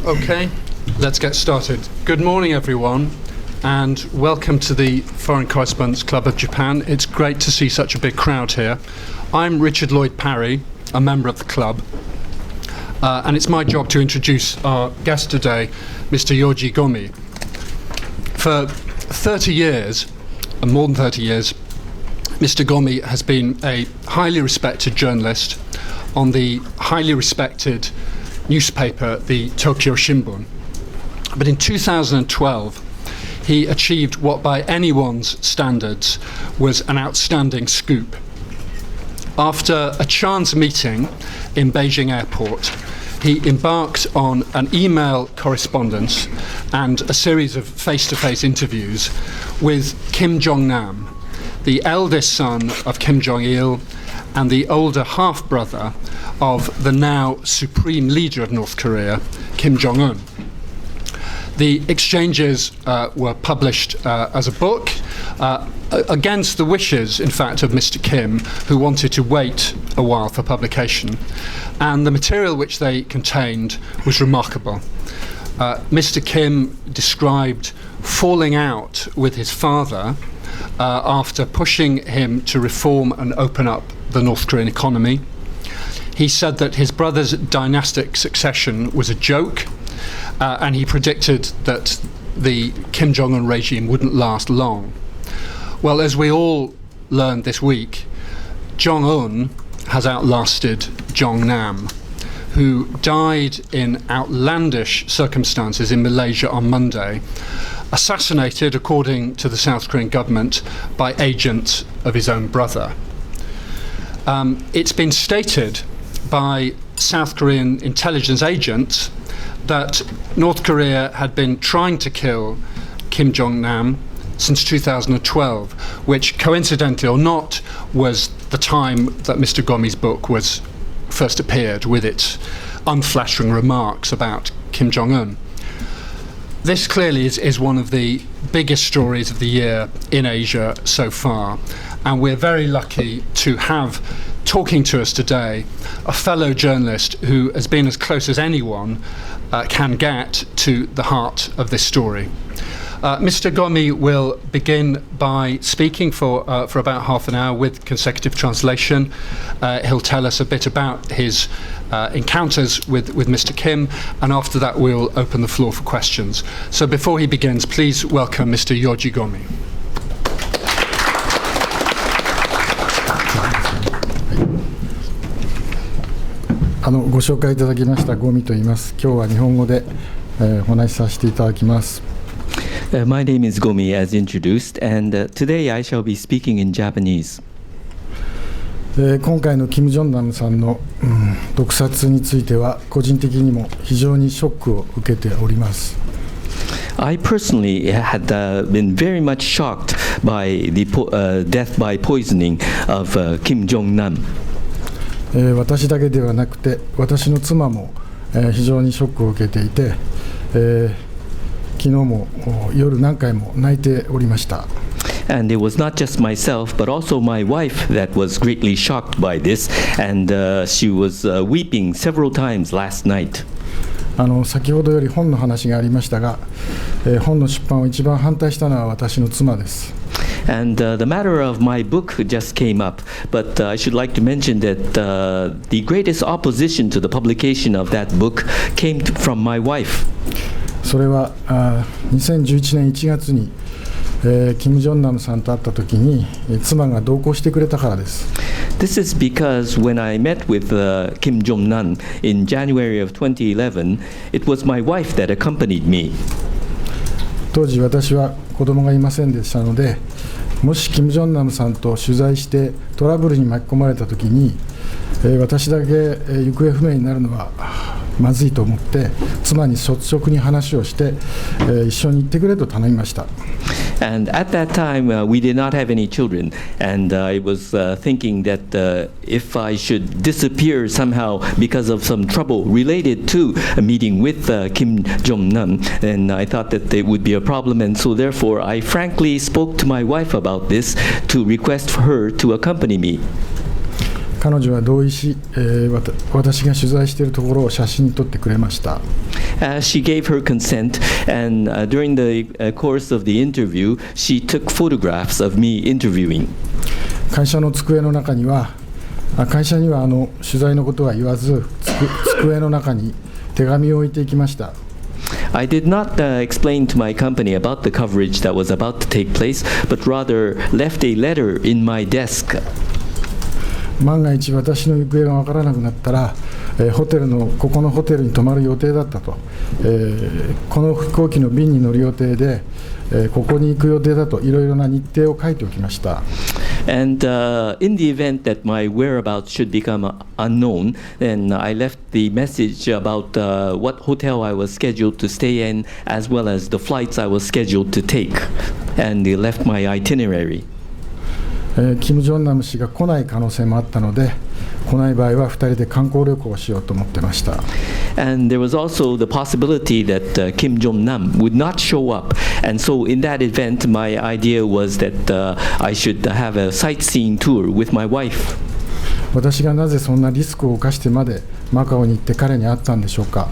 Okay, let's get started. Good morning, everyone, and welcome to the Foreign Correspondents Club of Japan. It's great to see such a big crowd here. I'm Richard Lloyd Parry, a member of the club, and it's my job to introduce our guest today, Mr. Yoji Gomi. For 30 years, more than 30 years, Mr. Gomi has been a highly respected journalist on the highly respected newspaper, the Tokyo Shimbun. But in 2012, he achieved what by anyone's standards was an outstanding scoop. After a chance meeting in Beijing airport, he embarked on an email correspondence and a series of face-to-face interviews with Kim Jong-nam, the eldest son of Kim Jong-il and the older half-brother of the now supreme leader of North Korea, Kim Jong-un. The exchanges were published as a book against the wishes, in fact, of Mr. Kim, who wanted to wait a while for publication. And the material which they contained was remarkable. Mr. Kim described falling out with his father after pushing him to reform and open up the North Korean economy. He said that his brother's dynastic succession was a joke, and he predicted that the Kim Jong-un regime wouldn't last long. Well, as we all learned this week, Jong-un has outlasted Jong-nam, who died in outlandish circumstances in Malaysia on Monday, assassinated, according to the South Korean government, by agents of his own brother. It's been stated by South Korean intelligence agents that North Korea had been trying to kill Kim Jong-nam since 2012, which, coincidentally or not, was the time that Mr. Gomi's book was first appeared with its unflattering remarks about Kim Jong-un. This clearly is one of the biggest stories of the year in Asia so far, and we're very lucky to have talking to us today a fellow journalist who has been as close as anyone can get to the heart of this story. Mr. Gomi will begin by speaking for about half an hour with consecutive translation. He'll tell us a bit about his encounters with Mr. Kim, and after that we'll open the floor for questions. So before he begins, please welcome Mr. Yoji Gomi. ご紹介いただきましたゴミと言います。今日は日本語で、お話しさせていただきます。My name is Gomi, as introduced, and today I shall be speaking in Japanese. 今回のキム・ジョンナムさんの、毒殺については個人的にも非常にショックを受けております。I personally had been very much shocked by the death by poisoning of Kim Jong-nam. 私だけではなくて私の妻も、非常にショックを受けていて、昨日も夜何回も泣いておりました。And it was not just myself, but also my wife that was greatly shocked by this, and she was weeping several times last night. 先ほどより本の話がありましたが、本の出版を一番反対したのは私の妻です。And the matter of my book just came up, but I should like to mention that the greatest opposition to the publication of that book came from my wife. それは2011年1月に、キム・ジョンナムさんと会った時に妻が同行してくれたからです。This is because when I met with Kim Jong-nam in January of 2011, it was my wife that accompanied me. 当時私は子供がいませんでしたので、もしキム・ジョンナムさんと取材してトラブルに巻き込まれた時に、私だけ行方不明になるのはまずいと思って妻に率直に話をして、一緒に行ってくれと頼みました。And at that time, we did not have any children, and I was thinking that if I should disappear somehow because of some trouble related to a meeting with Kim Jong-nam, then I thought that there would be a problem, and so therefore I frankly spoke to my wife about this to request for her to accompany me. 彼女は同意し、私が取材しているところを写真に撮ってくれました。She gave her consent, and during the course of the interview, she took photographs of me interviewing. 会社の机の中には、会社には取材のことは言わず、机の中に手紙を置いていきました。I did not explain to my company about the coverage that was about to take place, but rather left a letter in my desk. 万が一私の行方が分からなくなったら、ここのホテルに泊まる予定だったと、この飛行機の便に乗る予定で、ここに行く予定だといろいろな日程を書いておきました。And in the event that my whereabouts should become unknown, then I left the message about what hotel I was scheduled to stay in, as well as the flights I was scheduled to take, and left my itinerary. キム・ジョンナム氏が来ない可能性もあったので、来ない場合は2人で観光旅行をしようと思ってました。And there was also the possibility that Kim Jong-nam would not show up. And so in that event, my idea was that I should have a sightseeing tour with my wife. 私がなぜそんなリスクを冒してまでマカオに行って彼に会ったんでしょうか。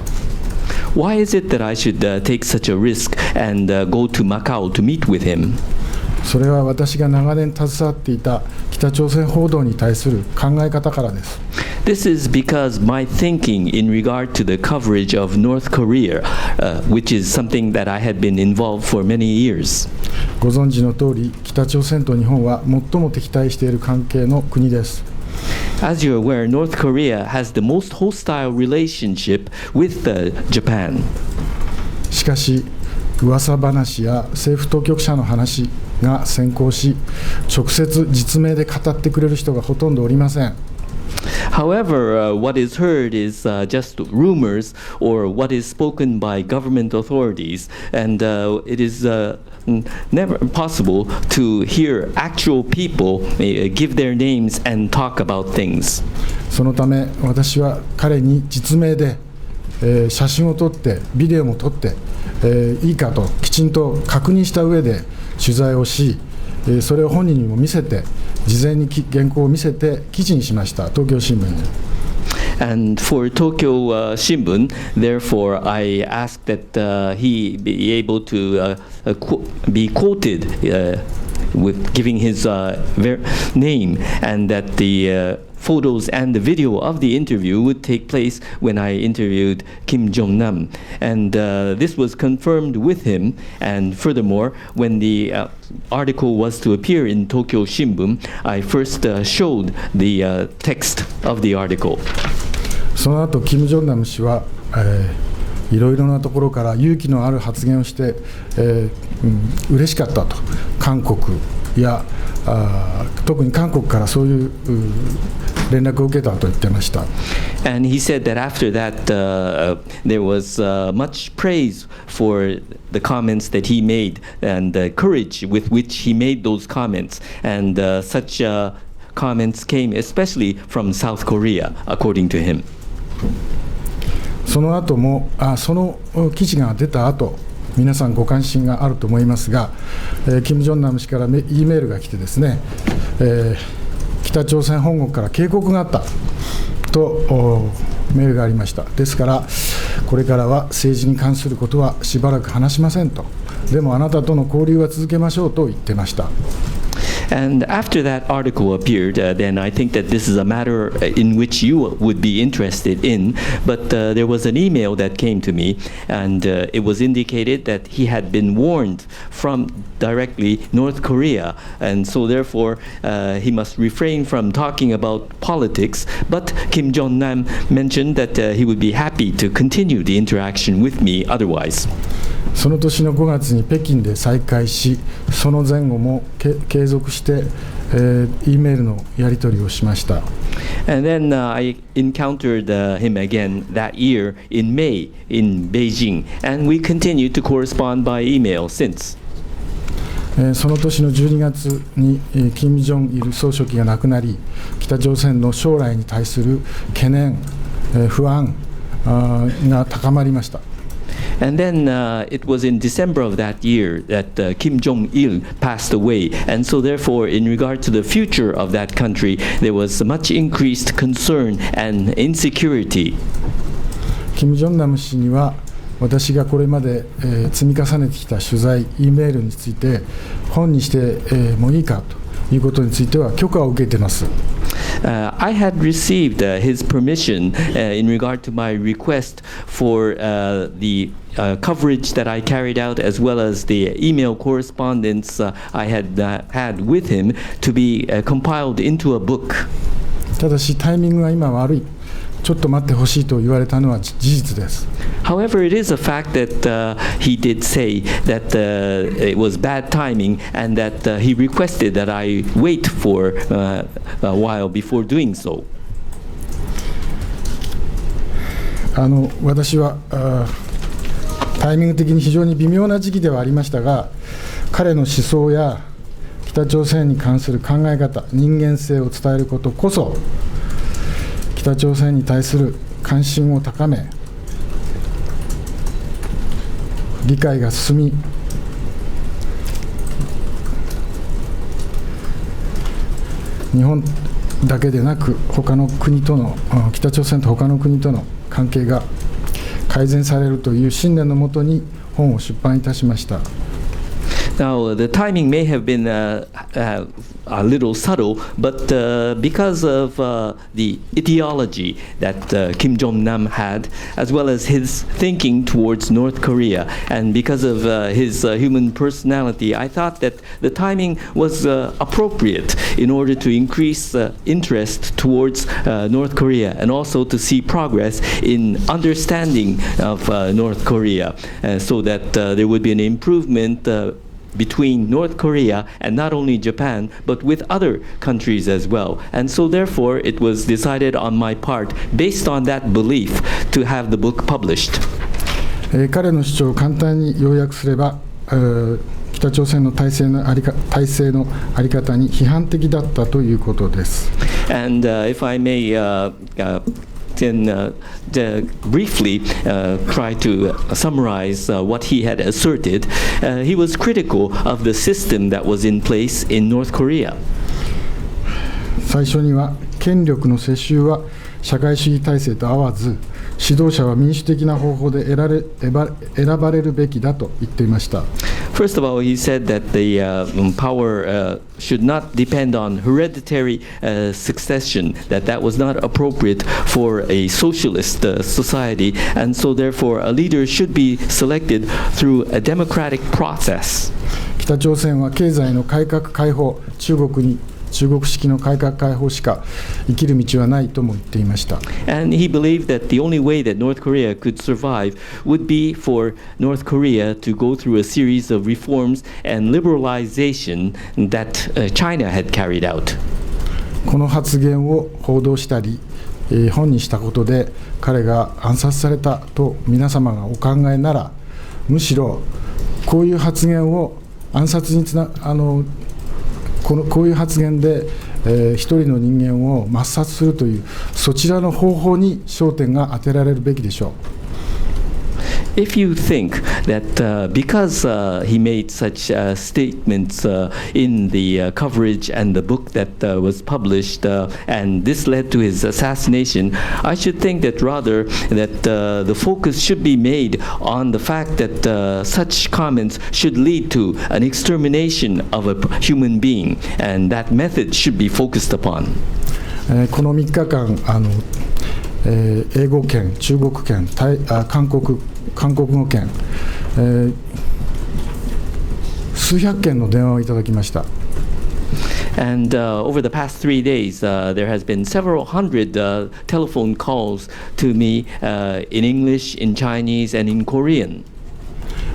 Why is it that I should take such a risk and go to Macau to meet with him? それは私が長年携わっていた北朝鮮報道に対する考え方からです。This is because my thinking in regard to the coverage of North Korea, which is something that I had been involved for many years. ご存知の通り、北朝鮮と日本は最も敵対している関係の国です。As you're aware, North Korea has the most hostile relationship with Japan. しかし、噂話や政府当局者の話が先行し、直接実名で語ってくれる人がほとんどおりません。However, what is heard is just rumors or what is spoken by government authorities, and it is never possible to hear actual people give their names and talk about things. そのため私は彼に実名で、写真を撮ってビデオも撮って、いいかときちんと確認した上で取材をし、それを本人にも見せて、事前に原稿を見せて記事にしました、東京新聞に。And for Tokyo Shimbun, therefore, I asked that he be able to be quoted with giving his name, and that the photos and the video of the interview would take place when I interviewed Kim Jong-nam. And this was confirmed with him. And furthermore, when the article was to appear in Tokyo Shimbun, I first showed the text of the article. その後、キム・ジョンナム氏は、いろいろなところから勇気のある発言をして、嬉しかったと、韓国や特に韓国からそういう連絡を受けたと言ってました。And he said that after that, there was much praise for the comments that he made and the courage with which he made those comments. And such comments came especially from South Korea, according to him. その後もその記事が出た後、皆さんご関心があると思いますが、キム・ジョンナム氏から E メールが来てですね、北朝鮮本国から警告があったとメールがありました。ですからこれからは政治に関することはしばらく話しませんと、でもあなたとの交流は続けましょうと言ってました。And after that article appeared, then I think that this is a matter in which you would be interested in. But there was an email that came to me, and it was indicated that he had been warned from directly North Korea, and so therefore he must refrain from talking about politics. But Kim Jong-nam mentioned that he would be happy to continue the interaction with me otherwise. その年の5月に北京で再会し、その前後も継続して、E メールのやり取りをしました。And then I encountered him again that year in May in Beijing, and we continued to correspond by email since. その年の12月に金正日総書記が亡くなり、北朝鮮の将来に対する懸念、不安が高まりました。And then it was in December of that year that Kim Jong-il passed away. And so therefore, in regard to the future of that country, there was much increased concern and insecurity. キム・ジョンナム氏には私がこれまで、積み重ねてきた取材、E メールについて本にして、もいいかということについては許可を受けています。I had received his permission in regard to my request for the coverage that I carried out, as well as the email correspondence I had had with him, to be compiled into a book. ただしタイミングが今悪い、ちょっと待ってほしいと言われたのは事実です。However, it is a fact that he did say that it was bad timing, and that he requested that I wait for a while before doing so. 私はタイミング的に非常に微妙な時期ではありましたが、彼の思想や北朝鮮に関する考え方、人間性を伝えることこそ、北朝鮮に対する関心を高め、理解が進み、日本だけでなく他の国との、北朝鮮と他の国との関係が改善されるという信念のもとに本を出版いたしました。Now, the timing may have been a little subtle, but because of the ideology that Kim Jong-nam had, as well as his thinking towards North Korea, and because of his human personality, I thought that the timing was appropriate in order to increase interest towards North Korea, and also to see progress in understanding of North Korea, so that there would be an improvement between North Korea and not only Japan, but with other countries as well. And so therefore it was decided on my part, based on that belief, to have the book published. 彼の主張を簡単に要約すれば、北朝鮮の体制のあり方に批判的だったということです。And if I may briefly try to summarize what he had asserted, he was critical of the system that was in place in North Korea. 最初には権力の世襲は社会主義体制と合わず、指導者は民主的な方法で選ばれるべきだと言っていました。First of all, he said that the power should not depend on hereditary succession, that was not appropriate for a socialist society, and so therefore a leader should be selected through a democratic process. 北朝鮮は経済の改革開放、中国式の改革開放しか生きる道はないとも言っていました。And he believed that the only way that North Korea could survive would be for North Korea to go through a series of reforms and liberalization that China had carried out. この発言を報道したり、本にしたことで彼が暗殺されたと皆様がお考えなら、むしろこういう発言を暗殺にこういう発言で、一人の人間を抹殺するというそちらの方法に焦点が当てられるべきでしょう。If you think that because he made such statements in the coverage and the book that was published, and this led to his assassination, I should think that rather that the focus should be made on the fact that such comments should lead to an extermination of a human being, and that method should be focused upon. この3日間英語圏、中国圏、韓国語圏、数百件の電話をいただきました。And over the past 3 days, there has been several hundred telephone calls to me in English, in Chinese, and in Korean.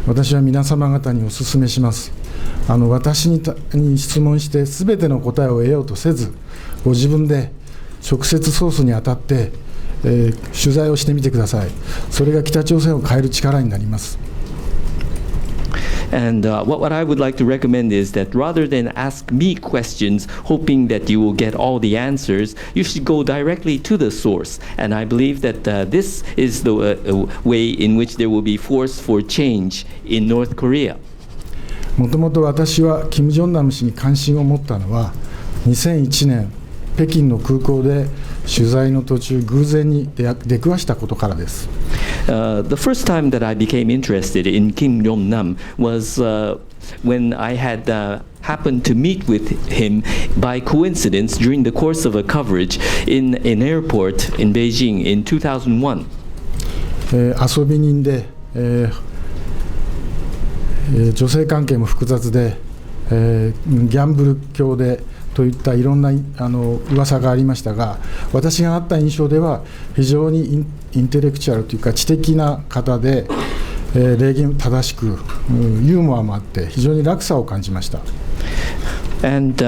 私は皆様方にお勧めします。私に質問して全ての答えを得ようとせず、ご自分で直接ソースに当たって取材をしてみてください。それが北朝鮮を変える力になります。And what I would like to recommend is that rather than ask me questions hoping that you will get all the answers, you should go directly to the source. And I believe that this is the way in which there will be force for change in North Korea. もともと私はキム・ジョンナム氏に関心を持ったのは2001年北京の空港で取材の途中偶然に出くわしたことからです。The first time that I became interested in Kim Jong-nam was when I had happened to meet with him by coincidence during the course of a coverage in an airport in Beijing in 2001. 遊び人で、女性関係も複雑で、ギャンブル教でといったいろんな噂がありましたが、私があった印象では非常にインテレクチュアルというか知的な方で、礼儀正しく、ユーモアもあって非常に落差を感じました。And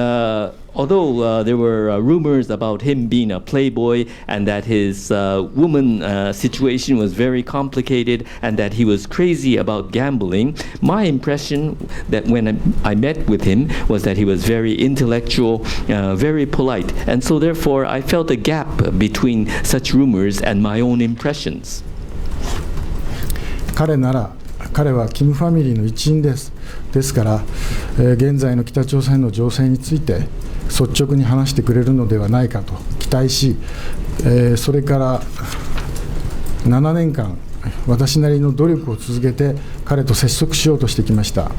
although there were rumors about him being a playboy and that his woman situation was very complicated and that he was crazy about gambling, my impression that when I met with him was that he was very intellectual, very polite, and so therefore I felt a gap between such rumors and my own impressions. 彼はキムファミリーの一員です。ですから、現在の北朝鮮の情勢について率直に話してくれるのではないかと期待し、それから7年間私なりの努力を続けて彼と接触しようとしてきました。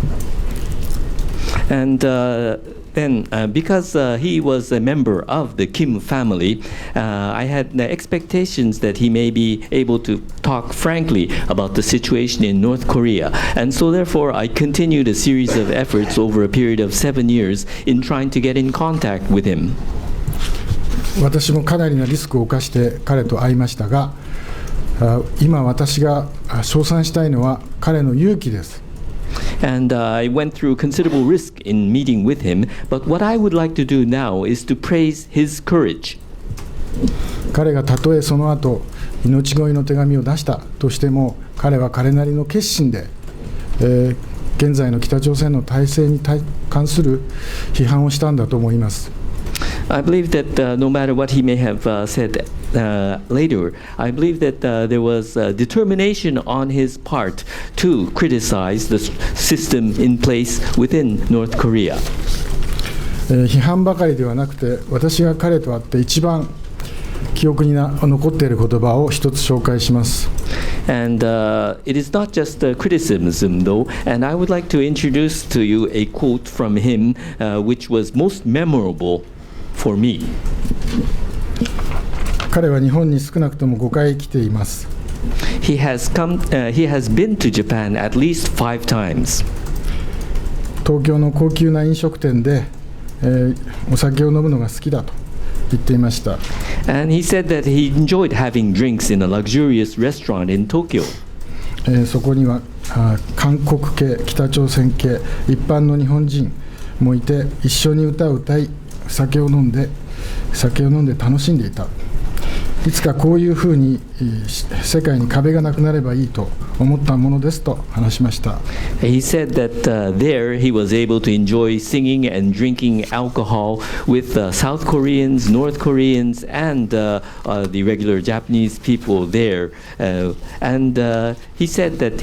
And then, because he was a member of the Kim family, I had expectations that he may be able to talk frankly about the situation in North Korea. And so therefore, I continued a series of efforts over a period of 7 years in trying to get in contact with him. 私もかなりのリスクを冒して彼と会いましたが、今私が称賛したいのは彼の勇気です。And I went through considerable risk in meeting with him, but what I would like to do now is to praise his courage. 彼がたとえその後命乞いの手紙を出したとしても、彼は彼なりの決心で、現在の北朝鮮の体制に関する批判をしたんだと思います。I believe that no matter what he may have said later, I believe that there was determination on his part to criticize the system in place within North Korea. 批判ばかりではなくて、私が彼と会って一番記憶に残っている言葉を一つ紹介します。And it is not just criticism, though, and I would like to introduce to you a quote from him which was most memorable for me. 彼は日本に少なくとも5回来ています。He has been to Japan at least 5 times. 東京の高級な飲食店で、お酒を飲むのが好きだと言っていました。And he said that he enjoyed having drinks in a luxurious restaurant in Tokyo. そこには韓国系、北朝鮮系、一般の日本人もいて、一緒に歌を歌い、酒を飲んで楽しんでいた。いつかこういうふうに世界に壁がなくなればいいと思ったものですと話しました。He said that there he was able to enjoy singing and drinking alcohol with South Koreans, North Koreans, and the regular Japanese people there. And he said that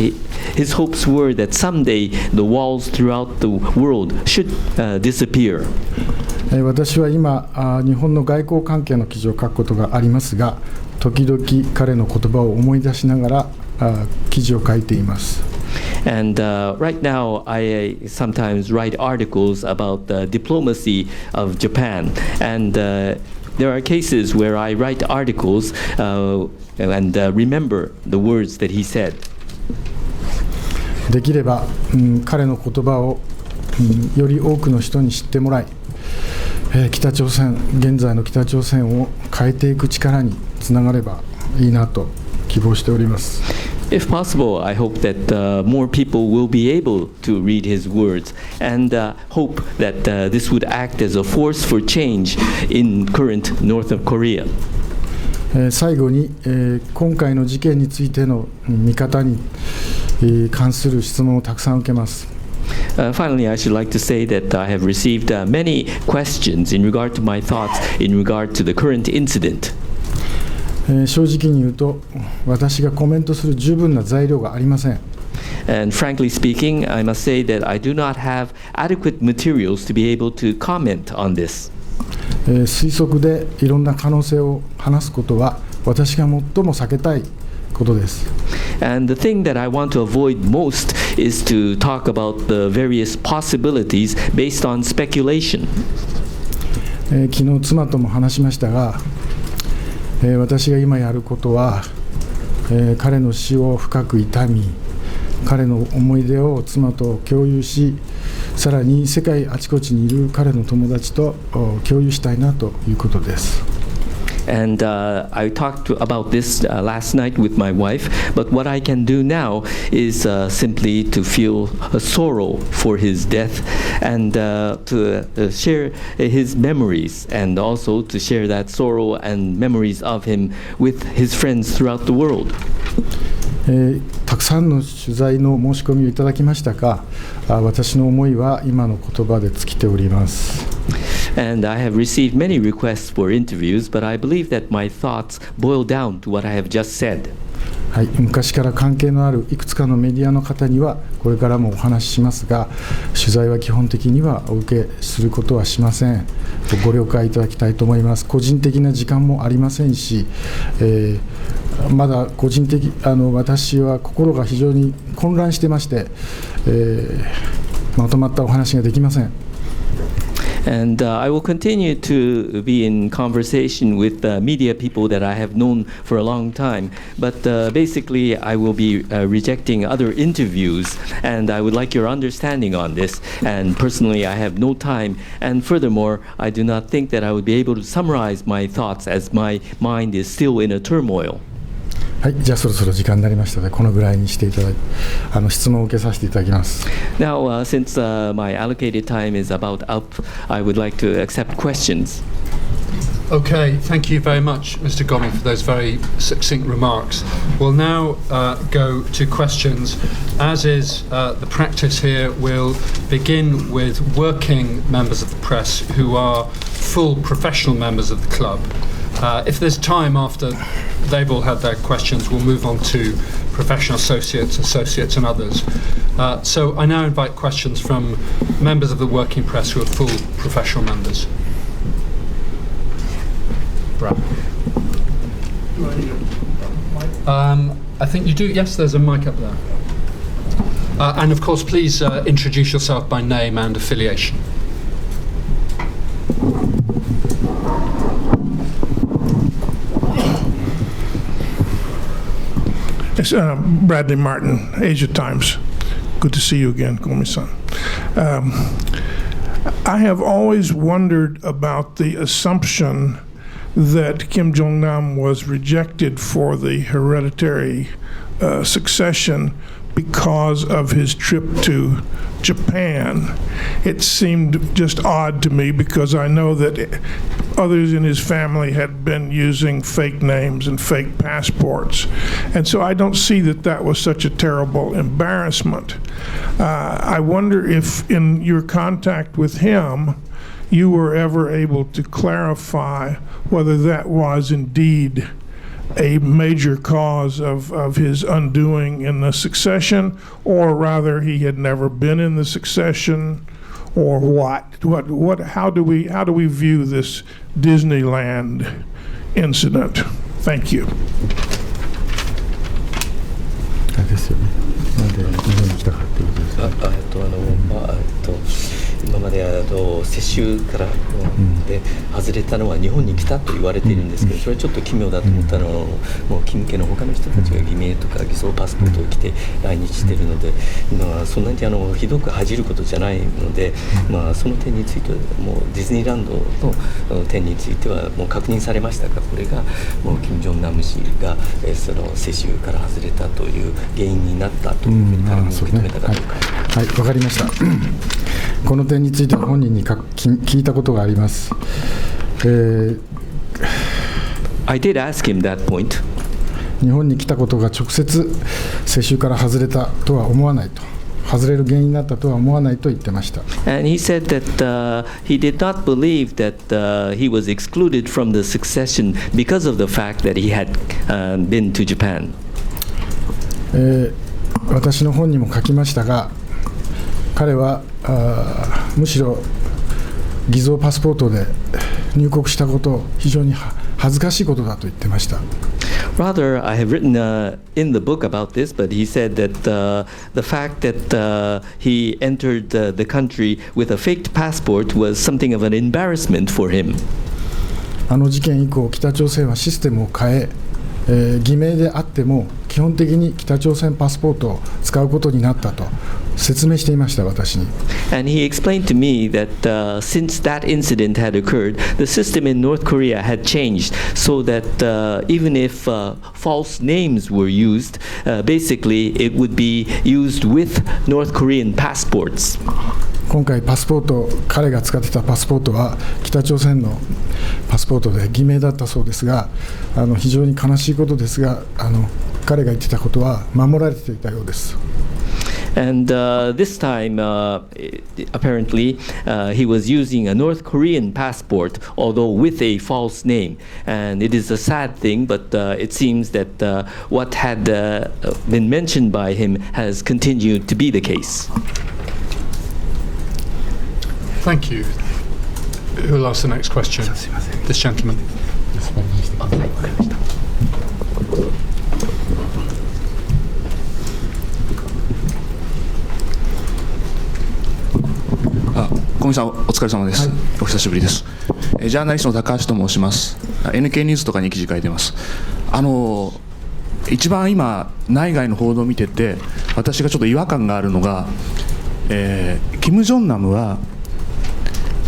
his hopes were that someday the walls throughout the world should disappear. 私は今、日本の外交関係の記事を書くことがありますが、時々彼の言葉を思い出しながら記事を書いています。And right now, I sometimes write articles about the diplomacy of Japan. And there are cases where I write articles and remember the words that he said. できれば、彼の言葉を、より多くの人に知ってもらい、北朝鮮、現在の北朝鮮を変えていく力につながればいいなと希望しております。If possible, I hope that more people will be able to read his words and hope that this would act as a force for change in current North of Korea. 最後に、今回の事件についての見方に関する質問をたくさん受けます。Finally, I should like to say that I have received many questions in regard to my thoughts in regard to the current incident. 正直に言うと、私がコメントする十分な材料がありません。And frankly speaking, I must say that I do not have adequate materials to be able to comment on this. 推測でいろんな可能性を話すことは私が最も避けたいことです。And the thing that I want to avoid most is to talk about the various possibilities based on speculation. 昨日妻とも話しましたが、私が今やることは、彼の死を深く悼み、彼の思い出を妻と共有し、さらに世界あちこちにいる彼の友達と共有したいなということです。And I talked about this last night with my wife, but what I can do now is simply to feel a sorrow for his death and to share his memories and also to share that sorrow and memories of him with his friends throughout the world. たくさんの取材の申し込みをいただきましたが、私の思いは今の言葉で尽きております。And I have received many requests for interviews, but I believe that my thoughts boil down to what I have just said. はい、昔から関係のあるいくつかのメディアの方にはこれからもお話ししますが、取材は基本的にはお受けすることはしません。ご了解いただきたいと思います。個人的な時間もありませんし、まだ個人的私は心が非常に混乱してまして、まとまったお話ができません。And I will continue to be in conversation with media people that I have known for a long time. But basically, I will be rejecting other interviews. And I would like your understanding on this. And personally, I have no time. And furthermore, I do not think that I would be able to summarize my thoughts as my mind is still in a turmoil. はい、じゃあそろそろ時間になりましたので、このぐらいにしていただいて、質問を受けさせていただきます。Now, since my allocated time is about up, I would like to accept questions. Okay, thank you very much, Mr. Gomi, for those very succinct remarks. We'll now go to questions. As is the practice here, we'll begin with working members of the press who are full professional members of the club. If there's time after they've all had their questions, we'll move on to professional associates and others. So I now invite questions from members of the working press who are full professional members. Brad. I think you do, yes, there's a mic up there. And of course, please introduce yourself by name and affiliation. It's Bradley Martin, Asia Times. Good to see you again, Gomi-san. I have always wondered about the assumption that Kim Jong-nam was rejected for the hereditary succession because of his trip to Japan. It seemed just odd to me because I know that others in his family had been using fake names and fake passports. And so I don't see that that was such a terrible embarrassment. I wonder if in your contact with him, you were ever able to clarify whether that was indeed a major cause of his undoing in the succession, or rather he had never been in the succession, or what? How do we view this Disneyland incident? Thank you. ですよね。なんで日本に来たかっていうことですね。今まで世襲からで外れたのは日本に来たと言われているんですけど、それはちょっと奇妙だと思ったのは、もう金家の他の人たちが偽名とか偽装パスポートを着て来日しているので、そんなにひどく恥じることじゃないので、その点についてはもうディズニーランドの点についてはもう確認されましたが、これがもう金正男氏がその世襲から外れたという原因になったというふうに彼も受け止めたかどうか。はい、わかりました。この点については本人に聞いたことがあります。I did ask him that point. 日本に来たことが直接世襲から外れたとは思わないと。外れる原因になったとは思わないと言ってました。And he said that he did not believe that he was excluded from the succession because of the fact that he had been to Japan. 私の本にも書きましたが、彼はむしろ偽造パスポートで入国したことを非常に恥ずかしいことだと言ってました。Rather, I have written in the book about this, but he said that the fact that he entered the country with a faked passport was something of an embarrassment for him. あの事件以降、北朝鮮はシステムを変え、偽名であっても基本的に北朝鮮パスポートを使うことになったと説明していました、私に。And he explained to me that since that incident had occurred, the system in North Korea had changed so that even if false names were used, basically it would be used with North Korean passports. 今回パスポート、彼が使ってたパスポートは北朝鮮のパスポートで偽名だったそうですが、非常に悲しいことですが、彼が言ってたことは守られていたようです。And this time, apparently, he was using a North Korean passport, although with a false name. And it is a sad thing, but it seems that what had been mentioned by him has continued to be the case. Thank you. Who will ask the next question? This gentleman. 小見さん、お疲れ様です。お久しぶりです。ジャーナリストの高橋と申します。NK ニュースとかに記事書いてます。一番今内外の報道を見てて、私がちょっと違和感があるのが、キム・ジョンナムは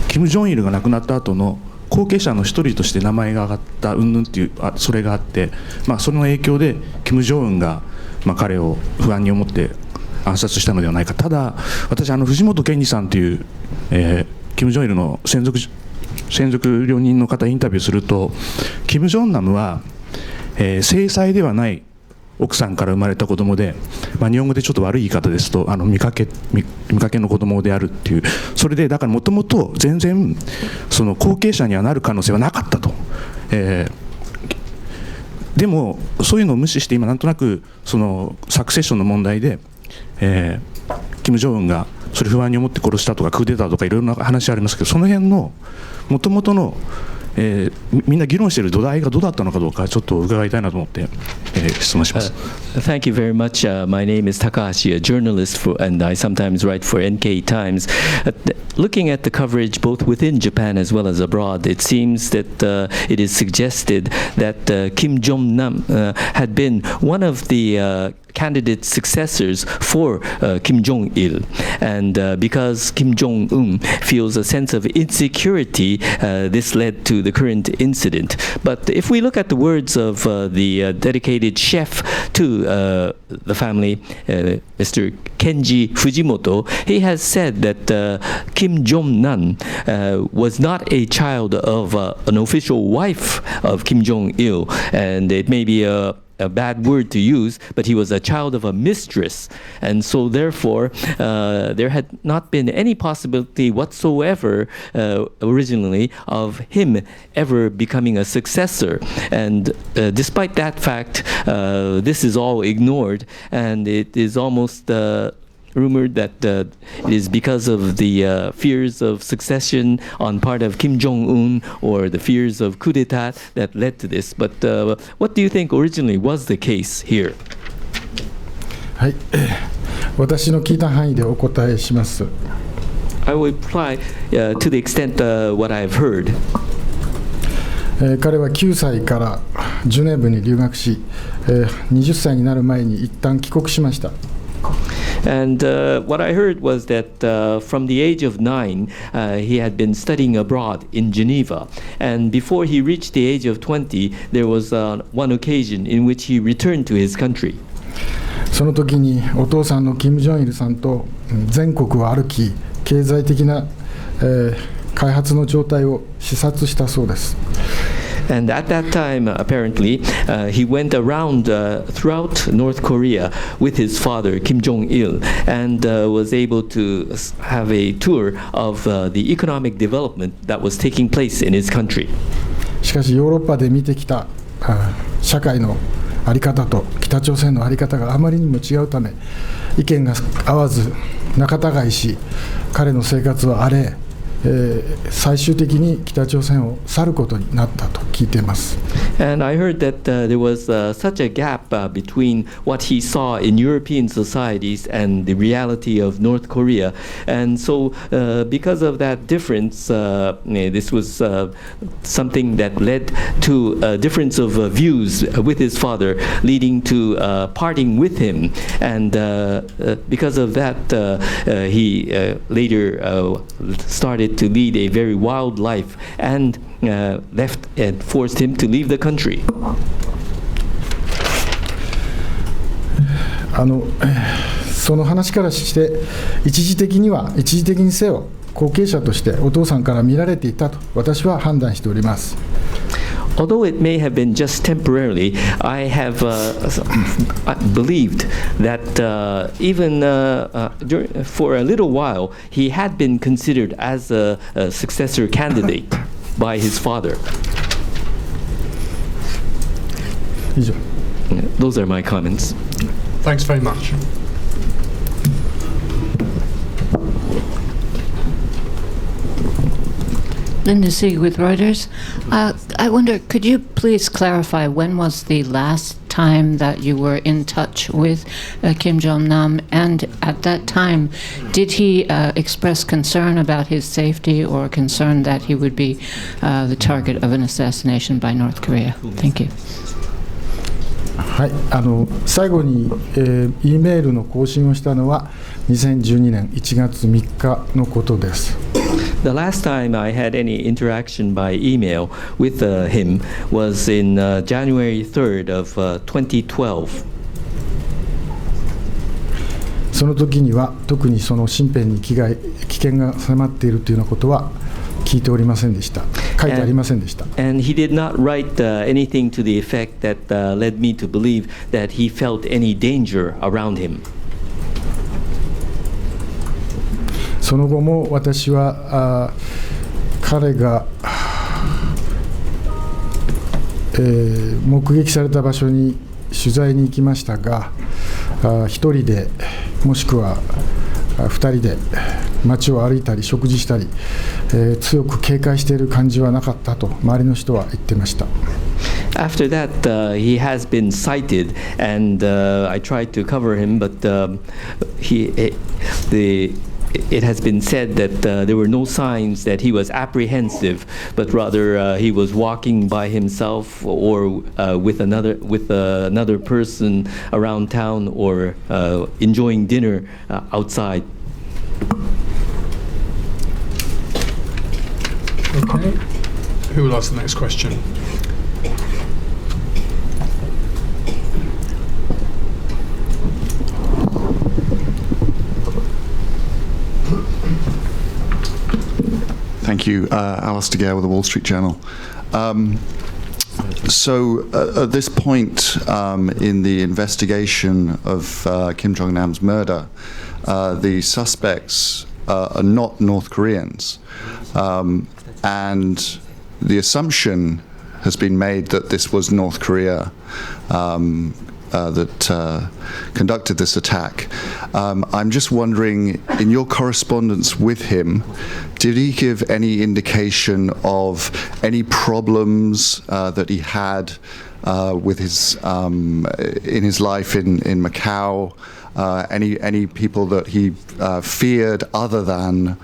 キム・ジョンイルが亡くなった後の後継者の一人として名前が挙がった云々っていうそれがあって、その影響でキム・ジョンウンが、彼を不安に思って暗殺したのではないか。ただ私藤本健二さんという、キム・ジョンイルの専属料人の方インタビューすると、キム・ジョンナムは、正妻ではない奥さんから生まれた子供で、日本語でちょっと悪い言い方ですと見かけの子供であるっていう、それでだからもともと全然その後継者にはなる可能性はなかったと、でもそういうのを無視して今なんとなくそのサクセッションの問題で、キム・ジョンウンがそれ不安に思って殺したとかクーデターとかいろいろな話ありますけど、その辺のもともとのみんな議論している土台がどうだったのかどうかちょっと伺いたいなと思って、質問します。Thank you very much. My name is Takahashi, a journalist, and I sometimes write for NK Times. Looking at the coverage both within Japan as well as abroad, it seems that it is suggested that Kim Jong-nam had been one of the candidate successors for Kim Jong-il, and because Kim Jong-un feels a sense of insecurity, this led to the current incident. But if we look at the words of the dedicated chef to the family, Mr. Kenji Fujimoto, he has said that Kim Jong-nam was not a child of an official wife of Kim Jong-il, and it may be a bad word to use, but he was a child of a mistress, and so therefore there had not been any possibility whatsoever originally of him ever becoming a successor. And despite that fact, this is all ignored, and it is almost rumored that it is because of the fears of succession on part of Kim Jong-un or the fears of coup d'etat that led to this. But what do you think originally was the case here? はい、私の聞いた範囲でお答えします。I will reply to the extent what I've heard. 彼は9歳からジュネーブに留学し、20歳になる前に一旦帰国しました。And what I heard was that from the age of 9, he had been studying abroad in Geneva. And before he reached the age of 20, there was one occasion in which he returned to his country. その時にお父さんのキム・ジョンイルさんと全国を歩き、経済的な、開発の状態を視察したそうです。And at that time, apparently, he went around throughout North Korea with his father, Kim Jong-il, and was able to have a tour of the economic development that was taking place in his country. しかしヨーロッパで見てきた社会の在り方と北朝鮮の在り方があまりにも違うため、意見が合わず仲違いし、彼の生活は荒れ、最終的に北朝鮮を去ることになったと聞いています。And I heard that there was such a gap between what he saw in European societies and the reality of North Korea. And so, because of that difference, this was something that led to a difference of views with his father, leading to parting with him. And because of that, he later started to lead a very wild life and left and forced him to leave the country. その話からして一時的にせよ後継者としてお父さんから見られていたと私は判断しております。Although it may have been just temporarily, I have believed that even for a little while, he had been considered as a successor candidate by his father. 以上。Those are my comments. Thanks very much. Linda Sieg with Reuters. I wonder, could you please clarify when was the last time that you were in touch with Kim Jong-nam? And at that time, did he express concern about his safety or concern that he would be the target of an assassination by North Korea? Thank you. はい、最後に、E メールの更新をしたのは2012年1月3日のことです。The last time I had any interaction by email with him was in January 3rd of 2012. その時には特にその身辺に危険が迫っているというようなことは聞いておりませんでした。書いてありませんでした。And he did not write anything to the effect that led me to believe that he felt any danger around him. その後も私は彼が、目撃された場所に取材に行きましたが、一人でもしくは二人で街を歩いたり食事したり、強く警戒している感じはなかったと周りの人は言ってました。After that, he has been cited, and I tried to cover him, but it has been said that there were no signs that he was apprehensive, but rather he was walking by himself or with another person around town or enjoying dinner outside. Okay. Who will ask the next question? Thank you. Alistair Gale with the Wall Street Journal. So at this point in the investigation of Kim Jong-nam's murder, the suspects are not North Koreans. And the assumption has been made that this was North Korea that conducted this attack. I'm just wondering, in your correspondence with him, did he give any indication of any problems that he had with his in his life in Macau? Any people that he feared other than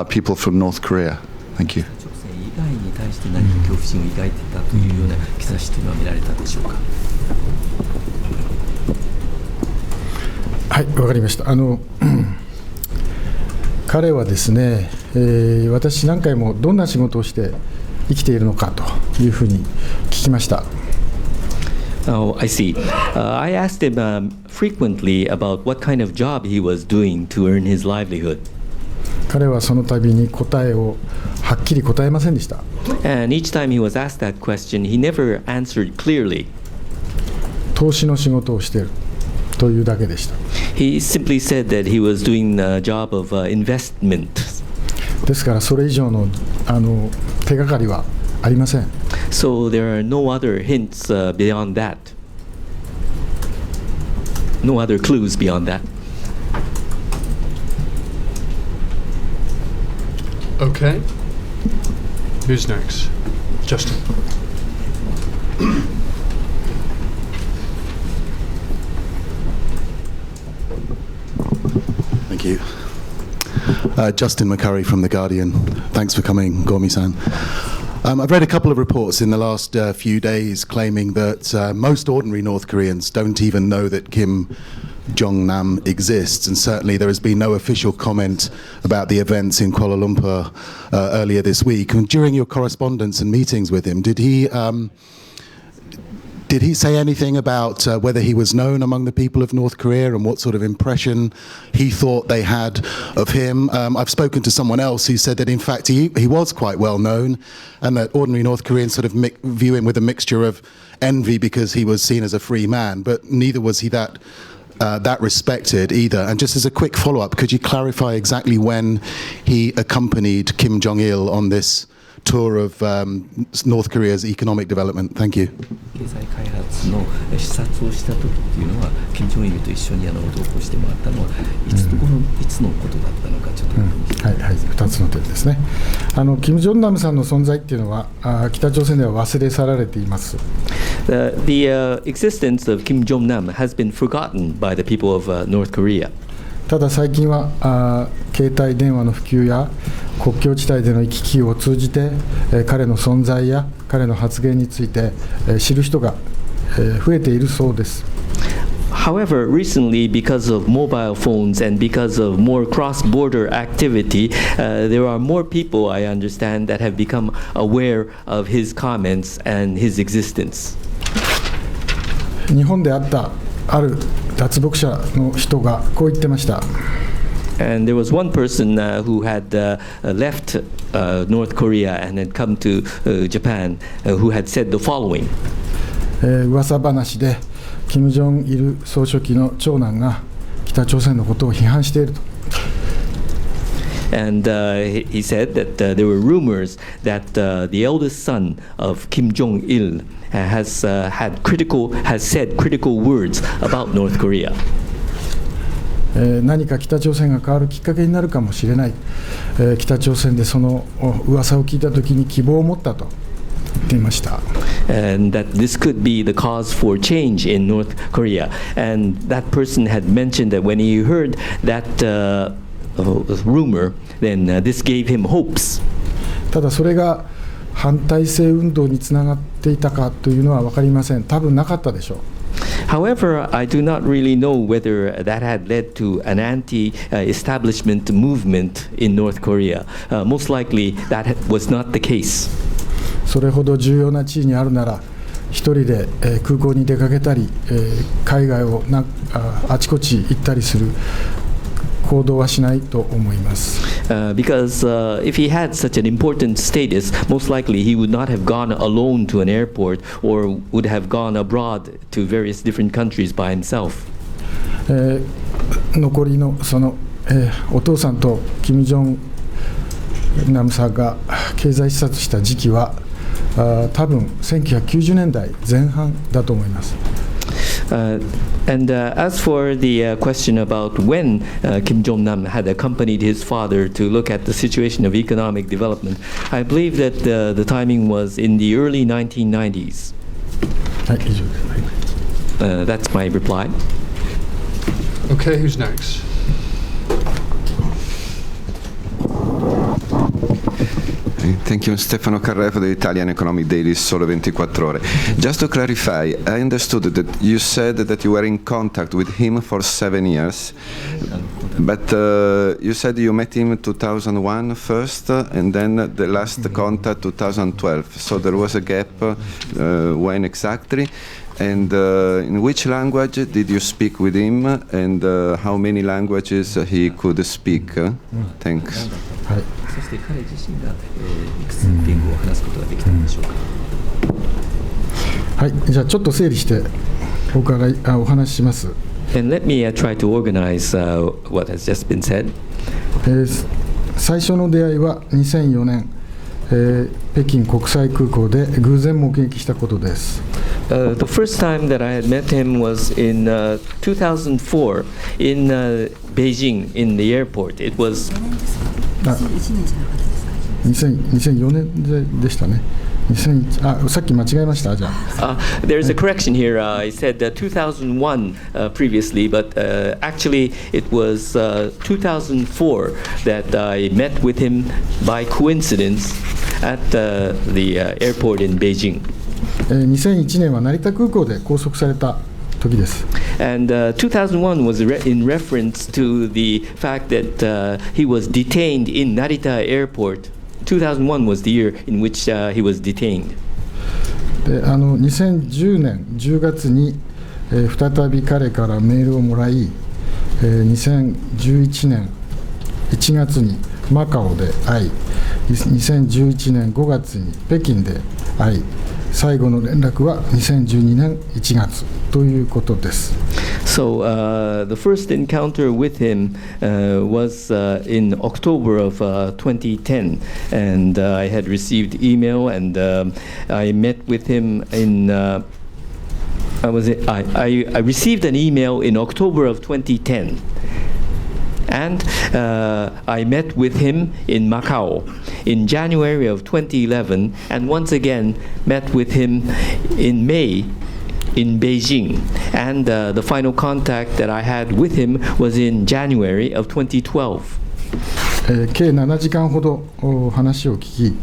people from North Korea? Thank you. 以外に対して何か恐怖心を抱いていたというような兆しというのは見られたでしょうか。はい、わかりました。彼はですね、私何回もどんな仕事をして生きているのかというふうに聞きました。Oh, I see. I asked him frequently about what kind of job he was doing to earn his livelihood. 彼はその度に答えをはっきり答えませんでした。And each time he was asked that question, he never answered clearly. 投資の仕事をしているというだけでした。He simply said that he was doing a job of investment. ですからそれ以上の手がかりはありません。So there are no other hints beyond that. No other clues beyond that. Okay. Who's next? Justin. Thank you. Justin McCurry from The Guardian. Thanks for coming, Gomi-san. I've read a couple of reports in the last few days claiming that most ordinary North Koreans don't even know that Kim Jong-nam exists, and certainly there has been no official comment about the events in Kuala Lumpur earlier this week. And during your correspondence and meetings with him, did he say anything about whether he was known among the people of North Korea and what sort of impression he thought they had of him? I've spoken to someone else who said that in fact he was quite well known, and that ordinary North Koreans sort of view him with a mixture of envy because he was seen as a free man, but neither was he that respected either. And just as a quick follow-up, could you clarify exactly when he accompanied Kim Jong-il on this tour of North Korea's economic development? Thank you. 経済開発の視察をした時っていうのは、金正日と一緒に同行してもらったのはいつのことだったのかちょっと。はいはい、2つの点ですね。キム・ジョンナムさんの存在っていうのは北朝鮮では忘れ去られています。The existence of Kim Jong-nam has been forgotten by the people of North Korea. ただ最近は携帯電話の普及や国境地帯での行き来を通じて彼の存在や彼の発言について知る人が増えているそうです。However, recently, because of mobile phones and because of more cross-border activity, there are more people, I understand, that have become aware of his comments and his existence. 日本であったある脱北者の人がこう言ってました。And there was one person who had left North Korea and had come to Japan who had said the following. 噂話でキム・ジョンイル総書記の長男が北朝鮮のことを批判していると。And he said that there were rumors that the eldest son of Kim Jong-il has said critical words about North Korea. 何か北朝鮮が変わるきっかけになるかもしれない。北朝鮮でその噂を聞いたときに希望を持ったと言っていました。And that this could be the cause for change in North Korea. And that person had mentioned that when he heard that rumor, then this gave him hopes. ただそれが反体制運動につながっていたかというのは分かりません。多分なかったでしょう。However, I do not really know whether that had led to an anti-establishment movement in North Korea. Most likely that was not the case. それほど重要な地位にあるなら一人で空港に出かけたり海外をあちこち行ったりする行動はしないと思います。Because if he had such an important status, most likely he would not have gone alone to an airport or would have gone abroad to various different countries by himself. 残りのそのお父さんとキム・ジョンナムさんが経済視察した時期は多分1990年代前半だと思います。And as for the question about when Kim Jong-nam had accompanied his father to look at the situation of economic development, I believe that the timing was in the early 1990s. はい、以上です。That's my reply. Okay, who's next? Thank you, Stefano Carrefo, the Italian Economic Daily, Sole 24 Ore. Just to clarify, I understood that you said that you were in contact with him for 7 years, but you said you met him in 2001 first, and then the last contact 2012. So there was a gap. When exactly? And in which language did you speak with him, and how many languages he could speak? Thanks. そして彼自身がいくつ言語を話すことができたんでしょうか。はい、じゃあちょっと整理してお話しします。And let me try to organize what has just been said. 最初の出会いは2004年、北京国際空港で偶然目撃したことです。The first time that I had met him was in 2004 in Beijing in the airport. It was 2004年でしたね。さっき間違えました。じゃあ。There's a correction here. I said 2001 previously, but actually it was 2004 that I met with him by coincidence at the airport in Beijing. 2001年は成田空港で拘束された時です。And 2001 was in reference to the fact that he was detained in Narita Airport. 2001 was the year in which he was detained. で2010年10月に、再び彼からメールをもらい、2011年1月にマカオで会い、2011年5月に北京で会い、最後の連絡は2012年1月ということです。So the first encounter with him was in October of 2010, and I had received email, and I met with him in. I received an email in October of 2010. And I met with him in Macau in January of 2011, and once again met with him in May in Beijing. And the final contact that I had with him was in January of 2012. 計7時間ほど話を聞き、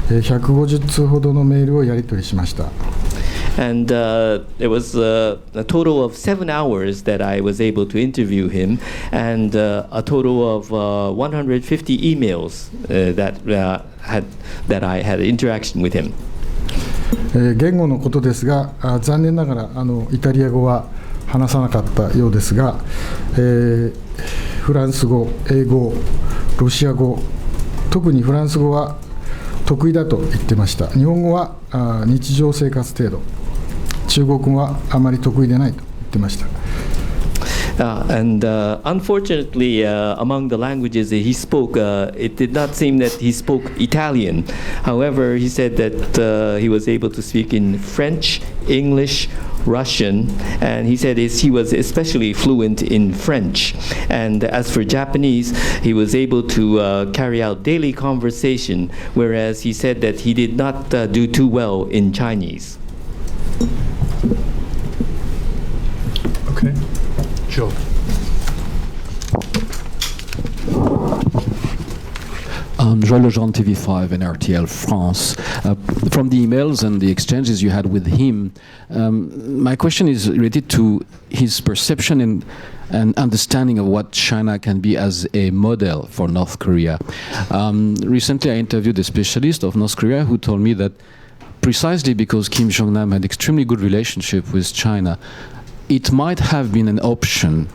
150通ほどのメールをやり取りしました。And it was a total of 7 hours that I was able to interview him, and a total of 150 emails that I had interaction with him. 言語のことですが、残念ながらイタリア語は話さなかったようですが、フランス語、英語、ロシア語、特にフランス語は得意だと言ってました。日本語は日常生活程度。中国語はあまり得意でないと言ってました。And unfortunately, among the languages that he spoke, it did not seem that he spoke Italian. However, he said that he was able to speak in French, English, Russian, and he said he was especially fluent in French. And as for Japanese, he was able to carry out daily conversation, whereas he said that he did not do too well in Chinese. Okay. Sure. Joël Lejean, TV5 and RTL France. From the emails and the exchanges you had with him, my question is related to his perception and understanding of what China can be as a model for North Korea. Recently, I interviewed a specialist of North Korea who told me that precisely because Kim Jong-nam had extremely good relationship with China, it might have been an option.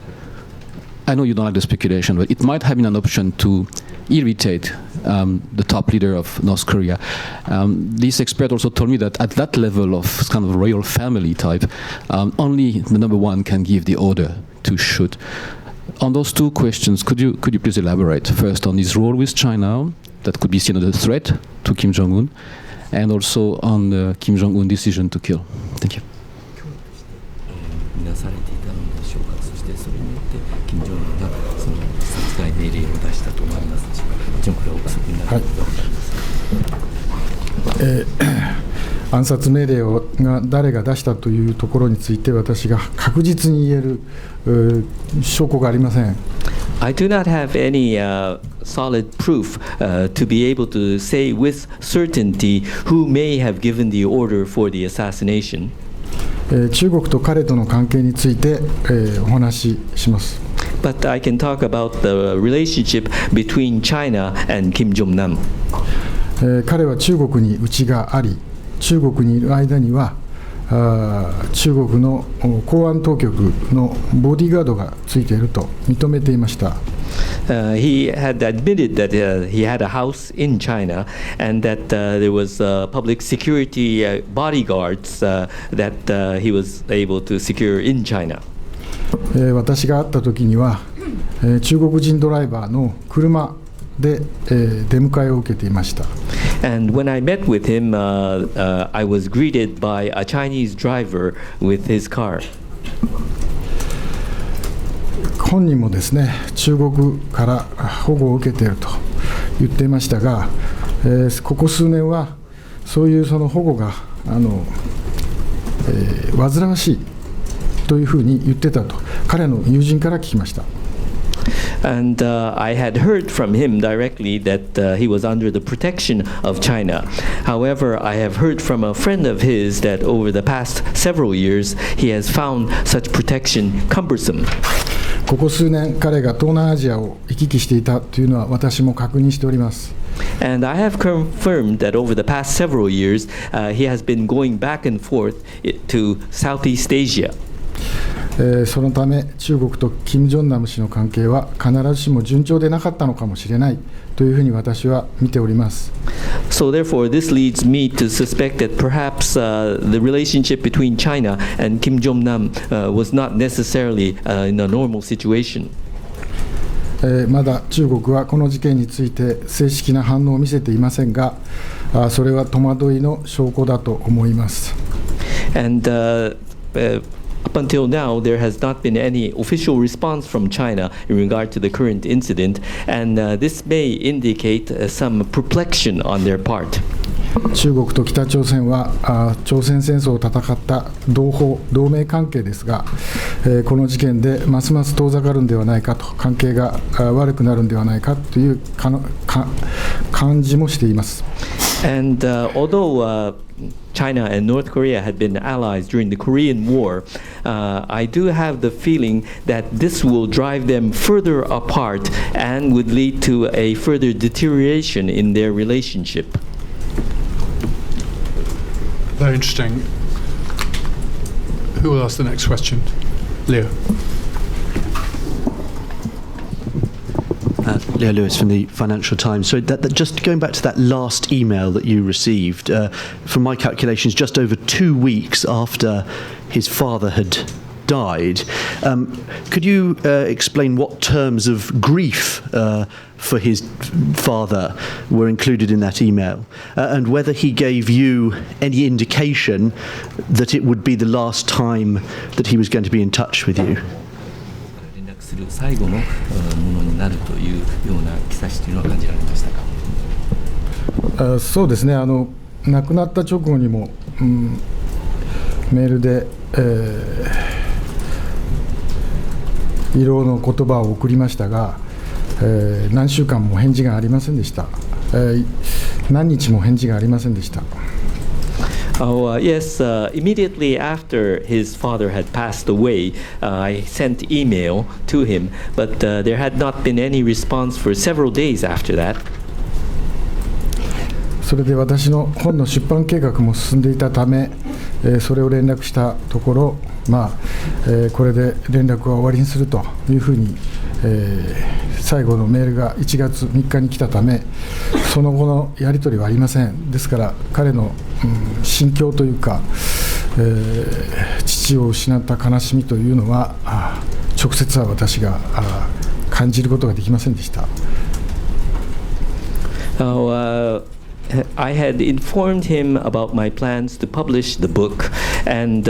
I know you don't like the speculation, but it might have been an option to irritate the top leader of North Korea. This expert also told me that at that level of kind of royal family type, only the number one can give the order to shoot. On those two questions, could you please elaborate? First, on his role with China, that could be seen as a threat to Kim Jong-un, and also on the Kim Jong-un decision to kill. Thank you. なされていたのでしょうか。そしてそれによって金正恩がその殺害命令を出したと思いますし、もちろんこれは憶測になることだと思います。暗殺命令が誰が出したというところについて私が確実に言える証拠がありません。I do not have any solid proof to be able to say with certainty who may have given the order for the assassination. 中国と彼との関係について、お話しします。But I can talk about the relationship between China and Kim Jong-nam. 彼は中国に家があり、中国にいる間には中国の公安当局のボディーガードがついていると認めていました。He had admitted that he had a house in China and that there was public security bodyguards that he was able to secure in China. 私が会った時には中国人ドライバーの車で出迎えを受けていました。And when I met with him, I was greeted by a Chinese driver with his car. 本人もですね、中国から保護を受けていると言っていましたが、ここ数年はそういうその保護が煩わしいというふうに言ってたと彼の友人から聞きました。And I had heard from him directly that he was under the protection of China. However, I have heard from a friend of his that over the past several years, he has found such protection cumbersome. ここ数年彼が東南アジアを行き来していたというのは私も確認しております。And I have confirmed that over the past several years, he has been going back and forth to Southeast Asia. そのため中国と金正男氏の関係は必ずしも順調でなかったのかもしれないというふうに私は見ております。So therefore, this leads me to suspect that perhaps the relationship between China and Kim Jong-nam was not necessarily in a normal situation. まだ中国はこの事件について正式な反応を見せていませんが、それは戸惑いの証拠だと思います。And up until now, there has not been any official response from China in regard to the current incident, and this may indicate some perplexion on their part. 中国と北朝鮮は朝鮮戦争を戦った同盟関係ですが、この事件でますます遠ざかるんではないかと、関係が悪くなるんではないかという感じもしています。And although China and North Korea had been allies during the Korean War, I do have the feeling that this will drive them further apart and would lead to a further deterioration in their relationship. Very interesting. Who will ask the next question? Leo. Leo Lewis from the Financial Times. So just going back to that last email that you received, from my calculations, just over 2 weeks after his father had died. Could you explain what terms of grief for his father were included in that email, and whether he gave you any indication that it would be the last time that he was going to be in touch with you? 最後のものになるというような兆しというのは感じられましたか？そうですね、亡くなった直後にも、メールで、慰労の言葉を送りましたが、何週間も返事がありませんでした。何日も返事がありませんでした。Yes, immediately after his father had passed away, I sent email to him, but there had not been any response for several days after that. それで私の本の出版計画も進んでいたため、それを連絡したところ、これで連絡は終わりにするというふうに、最後のメールが1月3日に来たため、その後のやり取りはありません。ですから彼の、心境というか、父を失った悲しみというのは直接は私が感じることができませんでした。I had informed him about my plans to publish the book, and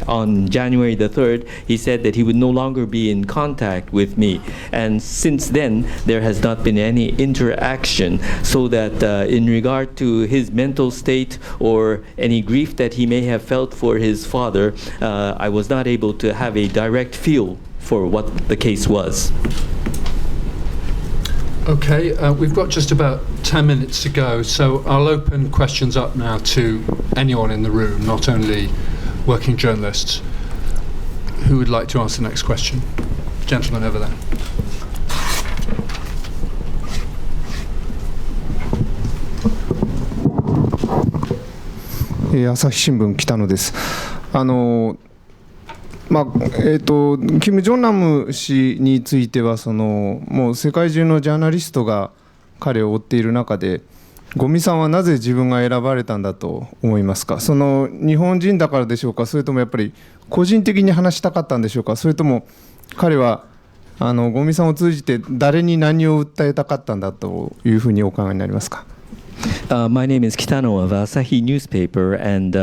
on January the 3rd, he said that he would no longer be in contact with me. And since then, there has not been any interaction, so that in regard to his mental state or any grief that he may have felt for his father, I was not able to have a direct feel for what the case was. Okay, we've got just about 10 minutes to go, so I'll open questions up now to anyone in the room, not only working journalists. Who would like to ask the next question? Gentleman over there. 朝日新聞北野です。キム・ジョンナム氏についてはもう世界中のジャーナリストが彼を追っている中で、ゴミさんはなぜ自分が選ばれたんだと思いますか？日本人だからでしょうか、それともやっぱり個人的に話したかったんでしょうか、それとも彼はゴミさんを通じて誰に何を訴えたかったんだというふうにお考えになりますか？ My name is Kitano of Asahi newspaper, and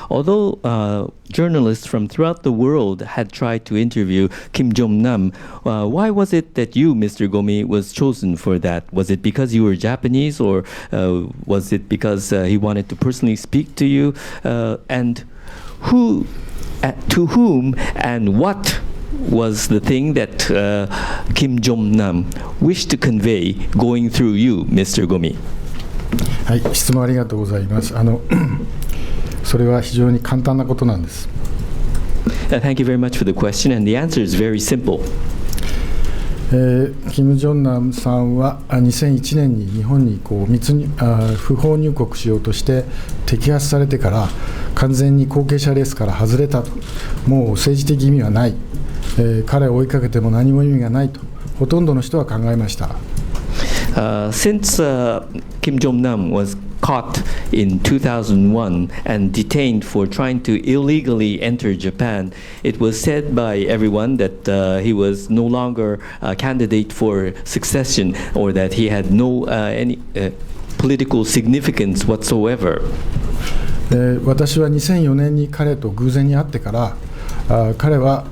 although journalists from throughout the world had tried to interview Kim Jong-nam, why was it that you, Mr. Gomi, was chosen for that? Was it because you were Japanese, or was it because he wanted to personally speak to you? And who, to whom, and what was the thing that Kim Jong-nam wished to convey going through you, Mr. Gomi? はい、質問ありがとうございます。それは非常に簡単なことなんです。Thank you very much for the question, and the answer is very simple. キム・ジョンナムさんは2001年に日本に不法入国しようとして摘発されてから完全に後継者レースから外れたと、もう政治的意味はない、彼を追いかけても何も意味がないとほとんどの人は考えました。Since Kim Jong-nam was caught in 2001 and detained for trying to illegally enter Japan, it was said by everyone that he was no longer a candidate for succession, or that he had no any political significance whatsoever. 私は2004年に彼と偶然に会ってから彼は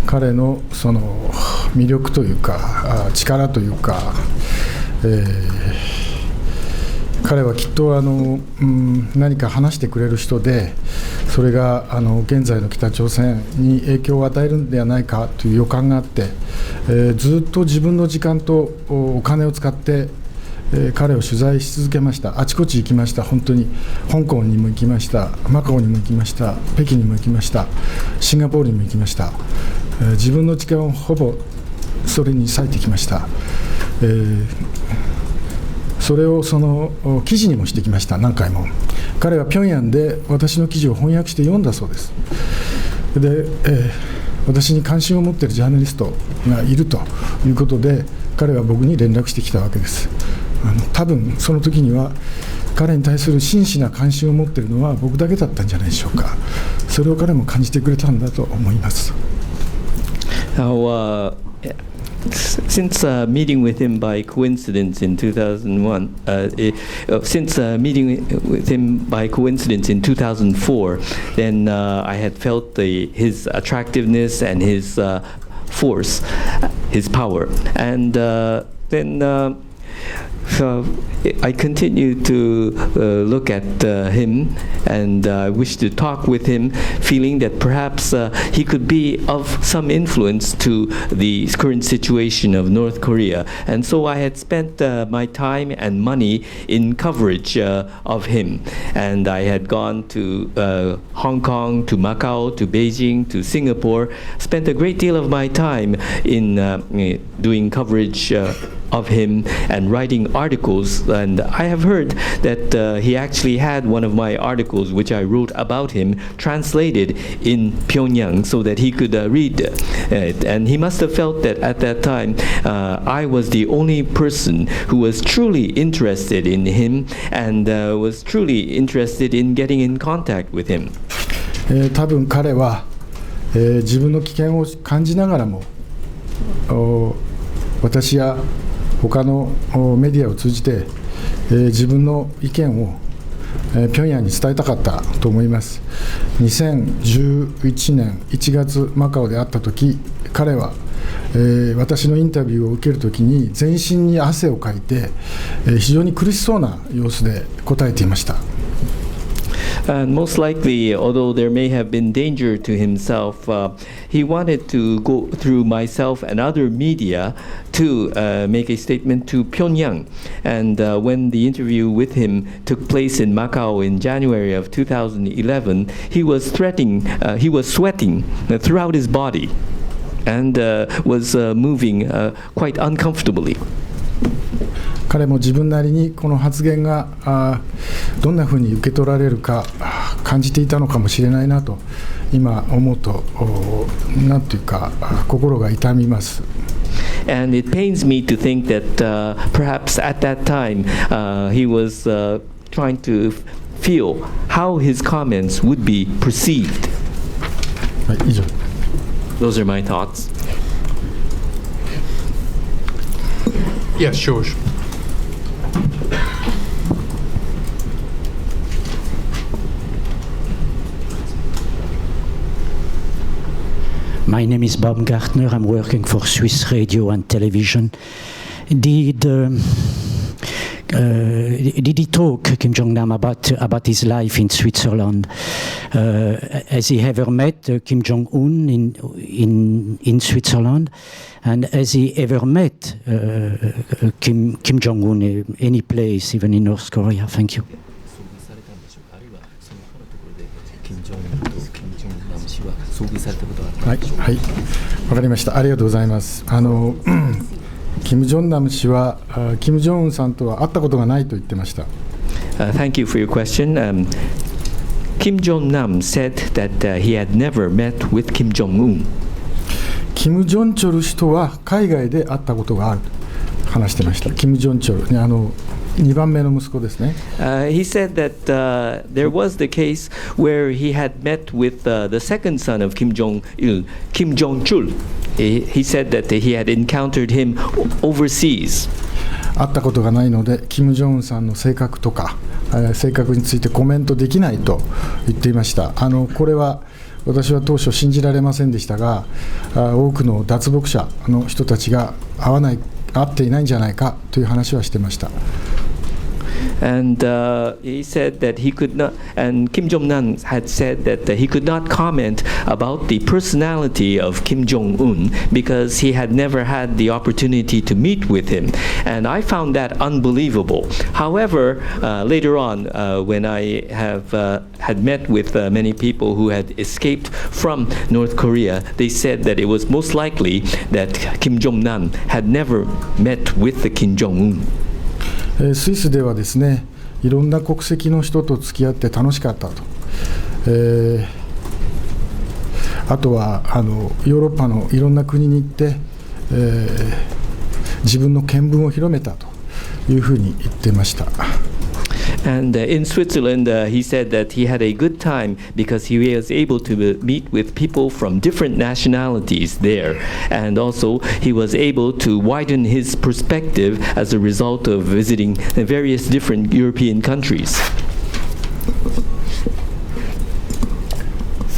彼のその魅力というか力というか、彼はきっと何か話してくれる人で、それが現在の北朝鮮に影響を与えるのではないかという予感があって、ずっと自分の時間とお金を使って彼を取材し続けました。あちこち行きました。本当に香港にも行きました、マカオにも行きました、北京にも行きました、シンガポールにも行きました。自分の時間をほぼそれに割いてきました。それをその記事にもしてきました。何回も彼は平壌で私の記事を翻訳して読んだそうです。で、私に関心を持っているジャーナリストがいるということで彼は僕に連絡してきたわけです。多分その時には彼に対する真摯な関心を持っているのは僕だけだったんじゃないでしょうか。それを彼も感じてくれたんだと思います。Since meeting with him by coincidence in 2001, since meeting with him by coincidence in 2004, then I had felt his attractiveness and his force, his power, and then I continued to look at him, and I wished to talk with him, feeling that perhaps he could be of some influence to the current situation of North Korea. And so I had spent my time and money in coverage of him. And I had gone to Hong Kong, to Macau, to Beijing, to Singapore, spent a great deal of my time in doing coverage of him and writing articles. And I have heard that he actually had one of my articles which I wrote about him translated in Pyongyang so that he could read it. And he must have felt that at that time I was the only person who was truly interested in him and was truly interested in getting in contact with him. 多分彼は、自分の危険を感じながらも私や他のメディアを通じて、自分の意見を、平壌に伝えたかったと思います。2011年1月マカオで会った時、彼は、私のインタビューを受ける時に全身に汗をかいて、非常に苦しそうな様子で答えていました。And most likely, although there may have been danger to himself, he wanted to go through myself and other media to make a statement to Pyongyang. And when the interview with him took place in Macau in January of 2011, he was sweating throughout his body and was moving quite uncomfortably. 彼も自分なりにこの発言がどんなふうに受け取られるか感じていたのかもしれないなと今思うとなんていうか心が痛みます。And it pains me to think that perhaps at that time he was trying to feel how his comments would be perceived. はい、以上。Those are my thoughts. Yes, George. My name is Bob Gartner. I'm working for Swiss Radio and Television. Did he talk, Kim Jong-nam, about his life in Switzerland? Has he ever met Kim Jong-un in Switzerland? And has he ever met Kim Jong-un any place, even in North Korea? Thank you. はい、はい、わかりました。ありがとうございます。キム・ジョンナム氏はキム・ジョンウンさんとは会ったことがないと言ってました。Thank you for your question. Kim Jong-nam said that he had never met with Kim Jong-un. キム・ジョンチョル氏とは海外で会ったことがあると話してました。キム・ジョンチョル、2番目の息子ですね。He said that there was the case where he had met with the second son of Kim Jong-il, Kim Jong-chul. He said that he had encountered him overseas. 会ったことがないので、キム・ジョンウンさんの性格とか、性格についてコメントできないと言っていました。これは私は当初信じられませんでしたが、多くの脱北者の人たちが会っていないんじゃないかという話はしてました。And he said that he could not, and Kim Jong-nam had said that he could not comment about the personality of Kim Jong-un because he had never had the opportunity to meet with him. And I found that unbelievable. However, later on, when I had met with many people who had escaped from North Korea, they said that it was most likely that Kim Jong-nam had never met with the Kim Jong-un. スイスではですね、いろんな国籍の人と付き合って楽しかったと、あとはヨーロッパのいろんな国に行って、自分の見聞を広めたというふうに言ってました。And in Switzerland, he said that he had a good time because he was able to meet with people from different nationalities there. And also, he was able to widen his perspective as a result of visiting various different European countries.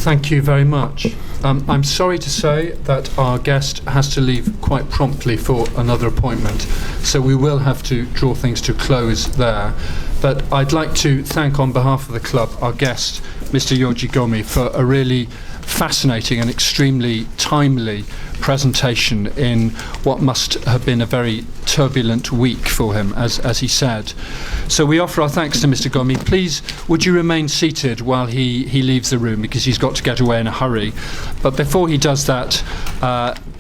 Thank you very much. I'm sorry to say that our guest has to leave quite promptly for another appointment, so we will have to draw things to close there. But I'd like to thank on behalf of the club our guest, Mr. Yoji Gomi, for a really fascinating and extremely timely presentation in what must have been a very turbulent week for him, as he said. So we offer our thanks to Mr. Gomi. Please, would you remain seated while he leaves the room, because he's got to get away in a hurry. But before he does that,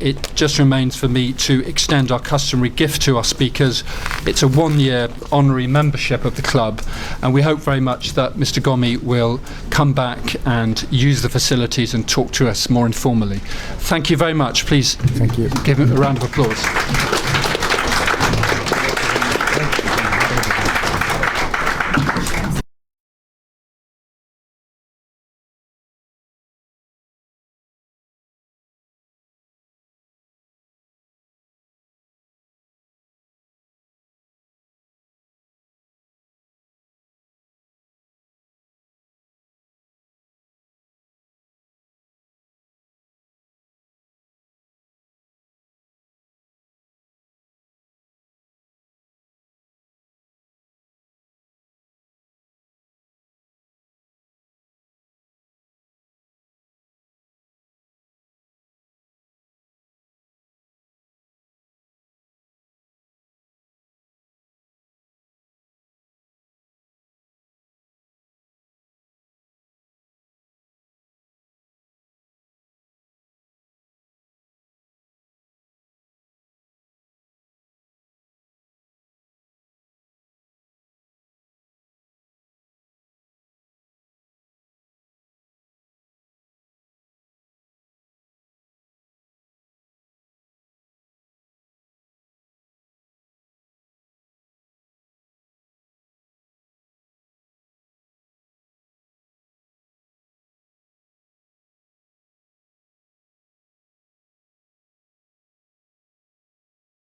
it just remains for me to extend our customary gift to our speakers. It's a one-year honorary membership of the club, and we hope very much that Mr. Gomi will come back and use the facilities and talk to us more informally. Thank you very much. Please Thank you. Give him a round of applause.